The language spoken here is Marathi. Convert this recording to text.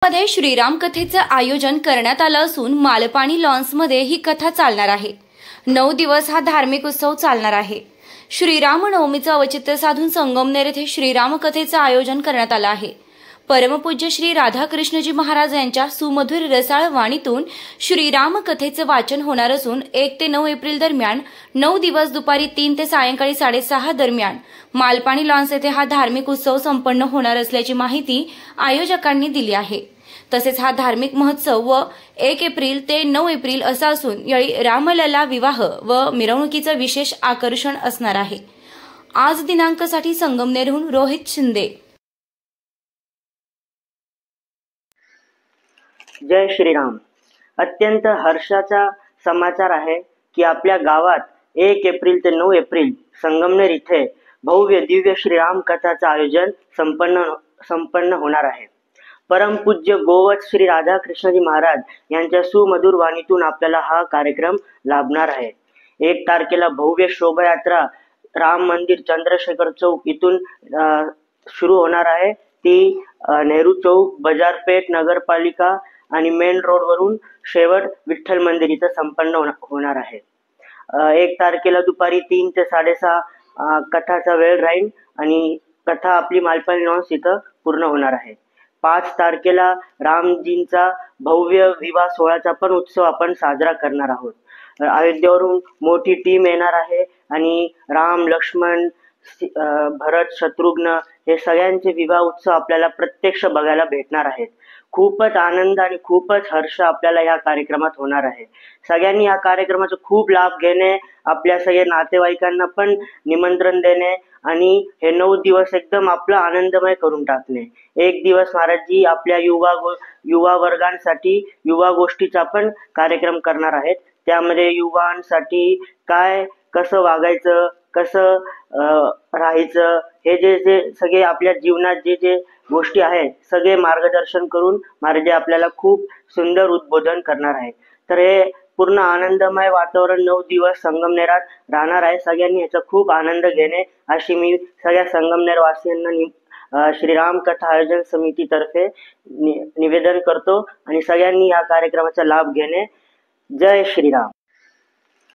मध्ये श्रीराम कथेचं आयोजन करण्यात आलं असून मालपाणी लॉन्समध्ये ही कथा चालणार आहे। 9 दिवस हा धार्मिक उत्सव चालणार आहे। श्रीराम नवमीचं औचित्य साधून संगमनेर येथे श्रीराम कथेचं आयोजन करण्यात आलं आहे। परमपूज्य श्री राधाकृष्णजी महाराज यांच्या सुमधुर रसाळ वाणीतून श्रीराम कथेचं वाचन होणार असून 1 ते 9 एप्रिल दरम्यान 9 दिवस दुपारी 3 ते सायंकाळी 6:30 दरम्यान मालपाणी लॉन्स येथे हा धार्मिक उत्सव संपन्न होणार असल्याची माहिती आयोजकांनी दिली आहे। तसेच हा धार्मिक महोत्सव व 1 एप्रिल ते 9 एप्रिल असा असून यावेळी रामलला विवाह व मिरवणुकीचं विशेष आकर्षण असणार आहे। आज दिनांकासाठी संगमनेरहून रोहित शिंदे। जय श्रीराम। अत्यंत हर्षाचा समाचार आहे की आपल्या गावात 1 एप्रिल ते 9 एप्रिल संगमनेर इथे भव्य दिव्य श्रीराम कथाचं आयोजन संपन्न होणार आहे। परमपूज्य गोवत्स श्री राधाकृष्णजी महाराज यांच्या सुमधुर वाणीतून आपल्याला हा कार्यक्रम लाभणार आहे। 1 तारखेला भव्य शोभायात्रा राम मंदिर चंद्रशेखर चौक इथून सुरू होणार आहे। ती नेहरू चौक, बाजारपेठ, नगरपालिका आणि मेन रोड वरून शेवट विठ्ठल मंदिर इथं संपन्न होणार आहे। 1 तारखेला दुपारी 3 ते 6:30 कथाचा वेळ राहील आणि कथा आपली मालपाणी लॉन्स इथं पूर्ण होणार आहे। 5 तारखेला रामजींचा भव्य विवाह सोहळ्याचा पण उत्सव आपण साजरा करणार आहोत। अयोध्येवरून मोठी टीम येणार आहे आणि राम, लक्ष्मण, भरत, शत्रुघ्न हे सगळ्यांचे विवाह उत्सव आपल्याला प्रत्यक्ष बघायला भेटणार आहेत। खूपच आनंद आणि खूपच हर्ष आपल्याला या कार्यक्रमात होणार आहे। सगळ्यांनी या कार्यक्रमाचा खूप लाभ घेणे, आपल्या सगळ्या नातेवाईकांना पण निमंत्रण देणे आणि हे 9 दिवस एकदम आपला आनंदमय करून टाकणे। 1 दिवस महाराजजी आपल्या युवा वर्गांसाठी युवा गोष्टीचा पण कार्यक्रम करणार आहेत। त्यामध्ये युवांसाठी कसं वागायचं, कसं राहायचं, हे जे सगळे आपल्या जीवनात जे गोष्टी आहेत सगळे मार्गदर्शन करून महाराज आपल्याला खूप सुंदर उद्बोधन करणार आहे। तर हे पूर्ण आनंदमय वातावरण 9 दिवस संगमनेरात राहणार आहे। सगळ्यांनी याचा खूप आनंद घेणे अशी मी सगळ्या संगमनेर वासियांना श्रीराम कथा आयोजन समितीतर्फे निवेदन करतो आणि सगळ्यांनी या कार्यक्रमाचा लाभ घेणे। जय श्रीराम।